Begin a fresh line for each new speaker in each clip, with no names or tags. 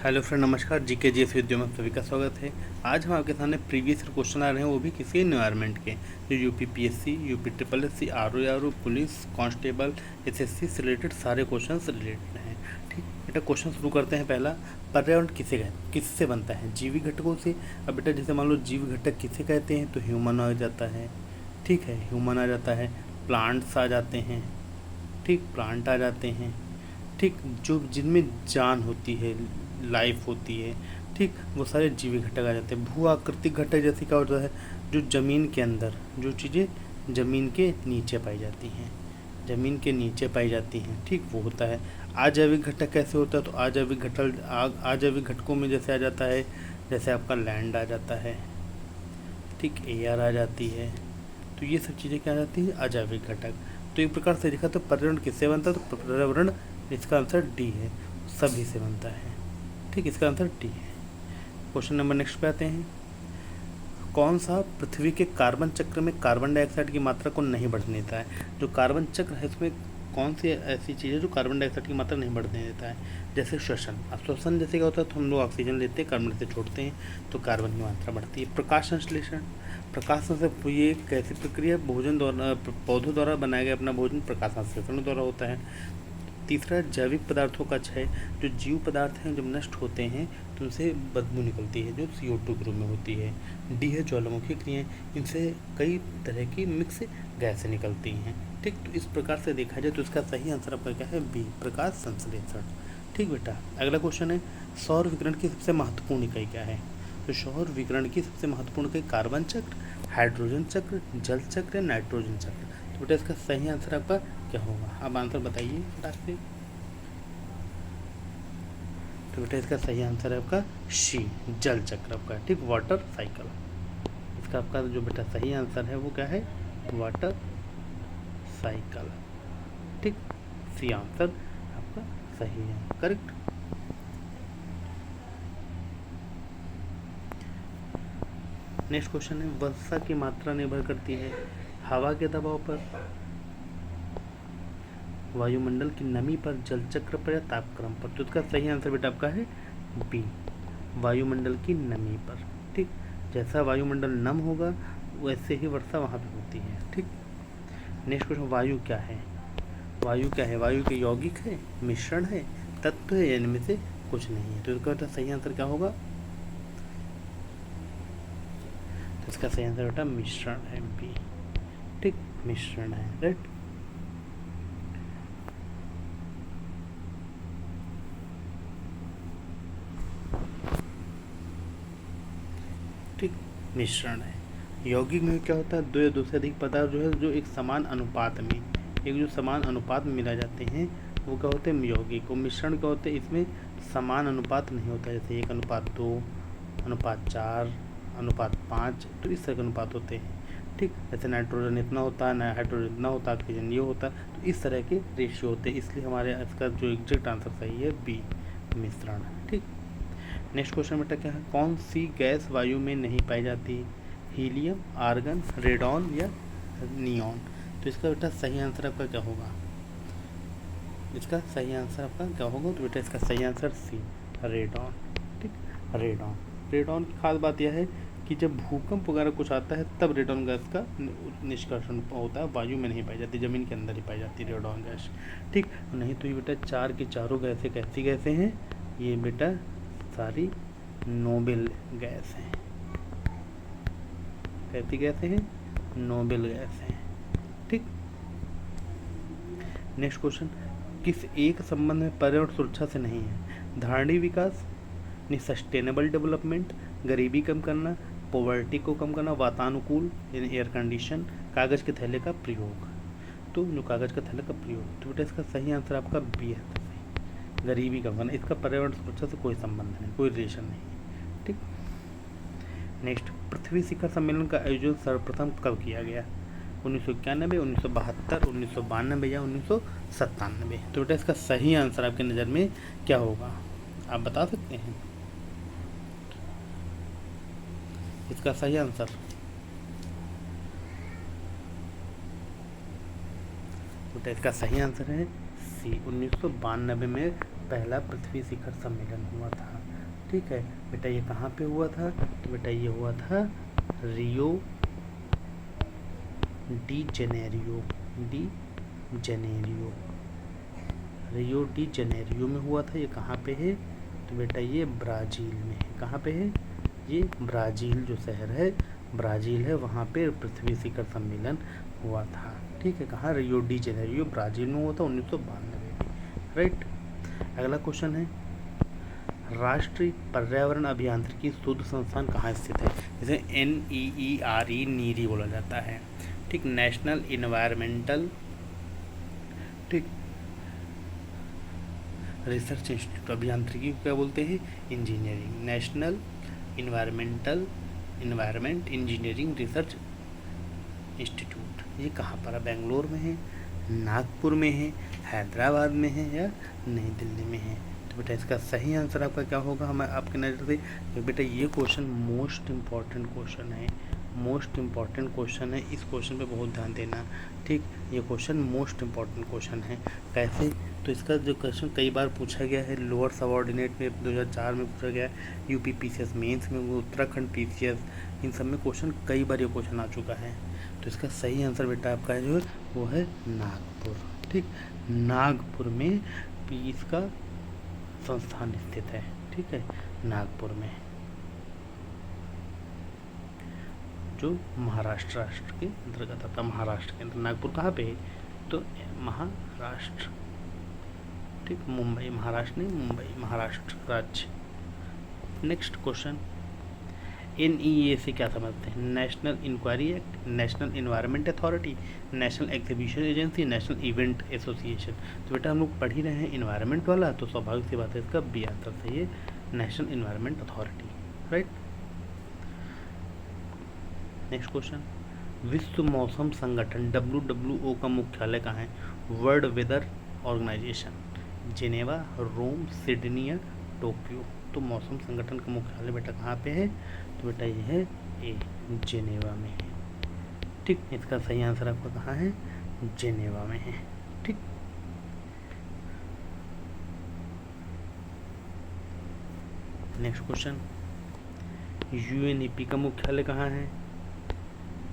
Hello friend, नमस्कार। GK GS video में सभी का स्वागत है। आज हम आपके सामने प्रीवियस ईयर क्वेश्चन आ रहे हैं, वो भी किसी एनवायरनमेंट के, जो UP PSC, UP triple SC, RO police constable, SSC से रिलेटेड सारे क्वेश्चन रिलेटेड हैं। ठीक, बेटा क्वेश्चन शुरू करते हैं। पहला, पर्यावरण किससे बनता है? जीवी घटकों से। अब बेटा जैसे मान लो जीवी घटक किसे कहते हैं, तो ह्यूमन आ जाता है। ठीक है, ह्यूमन आ जाता है। प्लांट्स आ जाते हैं। ठीक, प्लांट आ जाते हैं। ठीक, जो जिनमें जान होती है, लाइफ होती है, ठीक, वो सारे जीवी घटक आ जाते हैं। भू आकृतिक घटक जैसे क्या होता है, जो ज़मीन के अंदर, जो चीज़ें ज़मीन के नीचे पाई जाती हैं, ज़मीन के नीचे पाई जाती हैं, ठीक, वो होता है। अजैविक घटक कैसे होता है? तो अजैविक घटकों में जैसे आ जाता है, जैसे आपका लैंड आ जाता है, ठीक, एयर आ जाती है। तो ये सब चीज़ें क्या आ जाती हैं? अजैविक घटक। तो एक प्रकार से देखा तो पर्यावरण किससे बनता है? तो पर्यावरण, इसका आंसर डी है, सभी से बनता है। ठीक, इसका आंसर डी है। क्वेश्चन नंबर नेक्स्ट पे आते हैं। कौन सा पृथ्वी के कार्बन चक्र में कार्बन डाइऑक्साइड की मात्रा को नहीं बढ़ने देता है? जो कार्बन चक्र है, इसमें कौन सी ऐसी चीज़ है जो कार्बन डाइऑक्साइड की मात्रा नहीं बढ़ने देता है? जैसे श्वसन। अब श्वसन जैसे क्या होता है, तो हम लोग ऑक्सीजन लेते हैं, कार्बन से छोड़ते हैं, तो कार्बन की मात्रा बढ़ती है। प्रकाश संश्लेषण। प्रकाश संश्लेषण ये एक ऐसी प्रक्रिया, भोजन द्वारा, पौधों द्वारा बनाया गया अपना भोजन प्रकाश संश्लेषण द्वारा होता है। तीसरा, जैविक पदार्थों का क्षय। जो जीव पदार्थ हैं जब नष्ट होते हैं तो उनसे बदबू निकलती है, जो CO2 ग्रुप में होती है। डी है ज्वालामुखी क्रियाएं। इनसे कई तरह की मिक्स गैसें निकलती हैं। ठीक, तो इस प्रकार से देखा जाए तो इसका सही आंसर आपका क्या है? बी, प्रकाश संश्लेषण। ठीक बेटा, अगला क्वेश्चन है, सौर विकिरण की सबसे महत्वपूर्ण इकाई क्या है? तो सौर विकिरण की सबसे महत्वपूर्ण इकाई कार्बन चक्र, हाइड्रोजन चक्र, जल चक्र, नाइट्रोजन चक्र। तो बेटा इसका सही आंसर आपका क्या होगा? आप आंसर बताइए फटाक से। तो बेटा इसका सही आंसर है आपका सी, जल चक्र आपका। ठीक, वाटर साइकिल। इसका आपका जो बेटा सही आंसर है वो क्या है? Water cycle. ठीक, सी आंसर आपका सही है, करेक्ट। नेक्स्ट क्वेश्चन है, वर्षा की मात्रा निर्भर करती है हवा के दबाव पर, वायुमंडल की नमी पर, जल चक्र पर, या तापक्रम पर? तो इसका सही आंसर बेटा आपका है बी, वायुमंडल की नमी पर। ठीक, जैसा वायुमंडल नम होगा वैसे ही वर्षा वहाँ पे होती है। ठीक, नेक्स्ट क्वेश्चन, वायु क्या है? वायु क्या है? वायु के यौगिक है, मिश्रण है, तत्व है, या इनमें से कुछ नहीं है? तो इसका बेटा सही आंसर क्या होगा? तो इसका सही आंसर बेटा मिश्रण है, बी। ठीक, मिश्रण है, राइट। ठीक, मिश्रण है। यौगिक में क्या होता है? दो या दो से अधिक पदार्थ जो है, जो एक समान अनुपात में, जो समान अनुपात में मिला जाते हैं, वो क्या होते हैं? यौगिक। और मिश्रण क्या होते हैं? इसमें समान अनुपात नहीं होता, जैसे 1:2, 1:4, 1:5, तो इस तरह के अनुपात होते हैं। ठीक, जैसे नाइट्रोजन इतना होता है, हाइड्रोजन इतना होता है, ऑक्सीजन ये होता है, तो इस तरह के रेशियो होते हैं। इसलिए हमारे इसका जो एग्जैक्ट आंसर सही है बी, मिश्रण। ठीक, नेक्स्ट क्वेश्चन बेटा क्या है, कौन सी गैस वायु में नहीं पाई जाती? हीलियम, आर्गन, रेडॉन, या नियॉन? तो इसका बेटा सही आंसर आपका क्या होगा? इसका सही आंसर आपका क्या होगा? तो बेटा इसका सही आंसर सी, रेडॉन। ठीक, रेडॉन। रेडॉन की खास बात यह है कि जब भूकंप वगैरह कुछ आता है तब रेडॉन गैस का निष्कर्षण होता है, वायु में नहीं पाई जाती, जमीन के अंदर ही पाई जाती है रेडॉन गैस। ठीक, नहीं तो ये बेटा चार की चारों गैसें कैसी गैसें हैं? ये बेटा सारी नोबेल गैस हैं। कैसी गैसें हैं? नोबेल गैस हैं। ठीक, नेक्स्ट क्वेश्चन, किस एक संबंध में पर्यावरण सुरक्षा से नहीं है? धारणीय विकास, सस्टेनेबल डेवलपमेंट, गरीबी कम करना, पॉवर्टी को कम करना, वातानुकूल यानी एयर कंडीशन, कागज़ के थैले का प्रयोग। तो जो कागज़ का थैले का प्रयोग, तो बेटा इसका सही आंसर आपका बी है, गरीबी कम करना। इसका पर्यावरण सुरक्षा से कोई संबंध नहीं, कोई रिलेशन नहीं। ठीक, नेक्स्ट, पृथ्वी शिखर सम्मेलन का आयोजन सर्वप्रथम कब किया गया? 1991, 1972, 1992, या 1997? तो बेटा इसका सही आंसर आपके नज़र में क्या होगा? आप बता सकते हैं इसका सही आंसर? बेटा इसका सही आंसर है सी, 1992 में पहला पृथ्वी शिखर सम्मेलन हुआ था। ठीक है बेटा, ये कहाँ पे हुआ था? तो बेटा ये हुआ था Rio de Janeiro, Rio de Janeiro में हुआ था। ये कहाँ पे है? तो बेटा ये ब्राज़ील में है। कहाँ पे है? ये ब्राज़ील जो शहर है, ब्राज़ील है, वहाँ पे पृथ्वी शिखर सम्मेलन हुआ था। ठीक है, कहाँ? रियो डी जेनेरियो ब्राज़ील में हुआ था 1992 में। राइट। अगला क्वेश्चन है, राष्ट्रीय पर्यावरण अभियांत्रिकी शोध संस्थान कहाँ स्थित है? जिसे NEERE नीरी बोला जाता है। ठीक, नेशनल इन्वायरमेंटल रिसर्च इंस्टीट्यूट। अभियांत्रिकी को क्या बोलते हैं? Engineering. National environment engineering research institute. ये कहाँ पर है? बेंगलोर में है, नागपुर में है, हैदराबाद में है या नई दिल्ली में है? तो बेटा इसका सही आंसर आपका क्या होगा हमारे आपके नज़र से? तो बेटा ये क्वेश्चन मोस्ट इम्पॉर्टेंट क्वेश्चन है, इस क्वेश्चन पे बहुत ध्यान देना। ठीक, ये क्वेश्चन मोस्ट इम्पॉर्टेंट क्वेश्चन है। कैसे? तो इसका जो क्वेश्चन कई बार पूछा गया है, लोअर सबऑर्डिनेट में 2004 में पूछा गया, यूपी PCS मेंस में, उत्तराखंड PCS, इन सब में क्वेश्चन कई बार ये क्वेश्चन आ चुका है। तो इसका सही आंसर बेटा आपका जो है वो है नागपुर। ठीक, नागपुर में इसका संस्थान स्थित है। ठीक है, नागपुर में, जो महाराष्ट्र राष्ट्र के अंतर्गत आता। महाराष्ट्र के अंदर नागपुर कहाँ पे है? तो महाराष्ट्र। ठीक, मुंबई, महाराष्ट्र नहीं, मुंबई, महाराष्ट्र राज्य। नेक्स्ट क्वेश्चन, NEA से क्या समझते हैं? National inquiry act, national environment authority, national exhibition agency, national event association. तो बेटा हम लोग पढ़ ही रहे हैं इन्वायरमेंट वाला, तो स्वाभाविक सी बात है इसका बी आंसर सही है, national environment authority. Right. Next question, विश्व मौसम संगठन WWO का मुख्यालय कहाँ है? वर्ल्ड वेदर ऑर्गेनाइजेशन, जिनेवा, रोम, सिडनी या टोक्यो। तो मौसम संगठन का मुख्यालय बेटा कहाँ पे है? तो बेटा ये है ए, जिनेवा में है। ठीक, इसका सही आंसर आपका कहाँ है? जिनेवा में है। ठीक, नेक्स्ट क्वेश्चन, UNEP का मुख्यालय कहाँ है?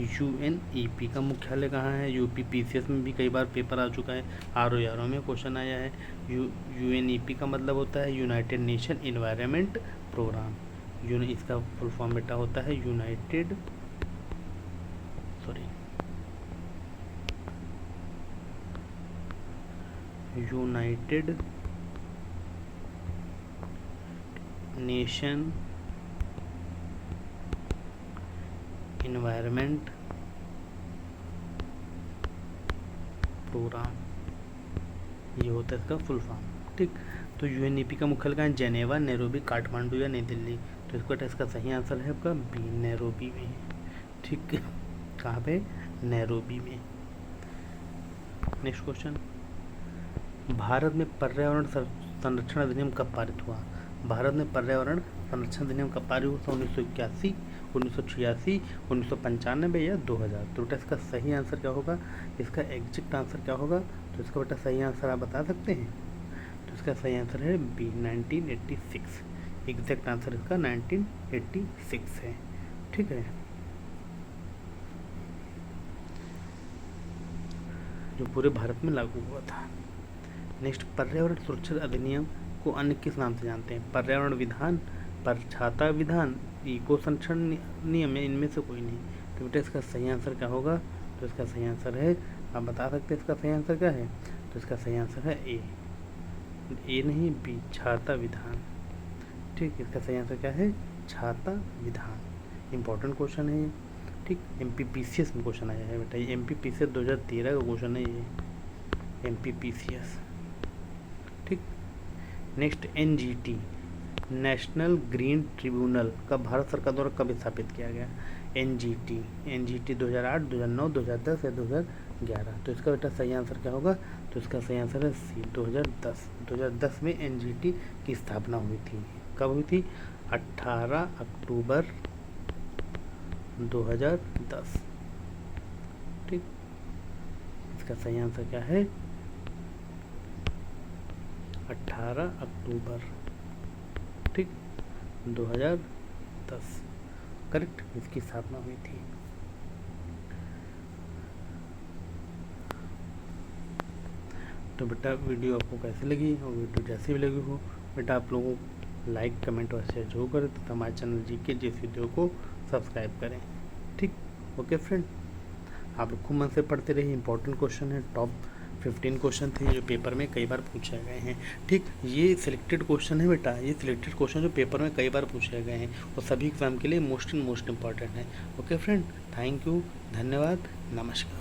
UNEP का मुख्यालय कहाँ है? यूपी PCS में भी कई बार पेपर आ चुका है, RO में क्वेश्चन आया है। UNEP का मतलब होता है यूनाइटेड नेशन इन्वायरमेंट प्रोग्राम। इसका फुल फॉर्म बेटा होता है यूनाइटेड नेशन इन्वायरमेंट प्रोग्राम, ये होता है इसका फुल फॉर्म। ठीक, तो UNEP का मुख्यालय कहाँ है? जेनेवा, नैरोबी, काठमांडू या नई दिल्ली। तो इसका सही आंसर है आपका बी, नैरोबी में। ठीक, कहाँ पे? नैरोबी में। नेक्स्ट क्वेश्चन, भारत में पर्यावरण संरक्षण अधिनियम कब पारित हुआ? भारत में पर्यावरण संरक्षण अधिनियम कब पारित हुआ? 1981, 1986, 1995 या 2000। तो बेटा इसका सही आंसर क्या होगा? इसका एग्जैक्ट आंसर क्या होगा? तो इसका बेटा सही आंसर आप बता सकते हैं? तो इसका सही आंसर है बी, 1986। एग्जैक्ट आंसर इसका 1986 है। ठीक है, जो पूरे भारत में लागू हुआ था। नेक्स्ट, पर्यावरण सुरक्षा अधिनियम को अन्य किस नाम से जानते हैं? पर्यावरण विधान, छाता विधान, इको संरक्षण नियम, इनमें से कोई नहीं। तो बेटा इसका सही आंसर क्या होगा? तो इसका सही आंसर है, आप बता सकते हैं इसका सही आंसर क्या है? तो इसका सही आंसर है ए नहीं बी, छाता विधान। ठीक, इसका सही आंसर क्या है? छाता विधान। इंपॉर्टेंट क्वेश्चन है ये। ठीक, MPPCS में क्वेश्चन आया है बेटा, ये MPPCS 2013 का क्वेश्चन है ये, MPPCS। ठीक, next, NGT, national green tribunal का भारत सरकार द्वारा कब स्थापित किया गया? NGT 2008, 2009, 2010 या 2011। तो इसका बेटा सही आंसर क्या होगा? तो इसका सही आंसर है सी, 2010 में NGT की स्थापना हुई थी। कब हुई थी? 18 अक्टूबर 2010। ठीक, इसका सही आंसर क्या है? 18 अक्टूबर। ठीक, 2010 करेक्ट, इसकी स्थापना हुई थी। तो बेटा वीडियो आपको कैसी लगी, और वीडियो जैसी भी लगी हो बेटा आप लोगों लाइक कमेंट और शेयर जरूर करें, तो हमारे चैनल जीके जिस वीडियो को सब्सक्राइब करें। ठीक, ओके फ्रेंड, आप लोग खूब मन से पढ़ते रहिए। इंपॉर्टेंट क्वेश्चन है, टॉप 15 क्वेश्चन थे जो पेपर में कई बार पूछे गए हैं। ठीक, ये सिलेक्टेड क्वेश्चन है बेटा, ये सिलेक्टेड क्वेश्चन जो पेपर में कई बार पूछे गए हैं और सभी एग्जाम के लिए मोस्ट इंपॉर्टेंट है। ओके फ्रेंड, थैंक यू, धन्यवाद, नमस्कार।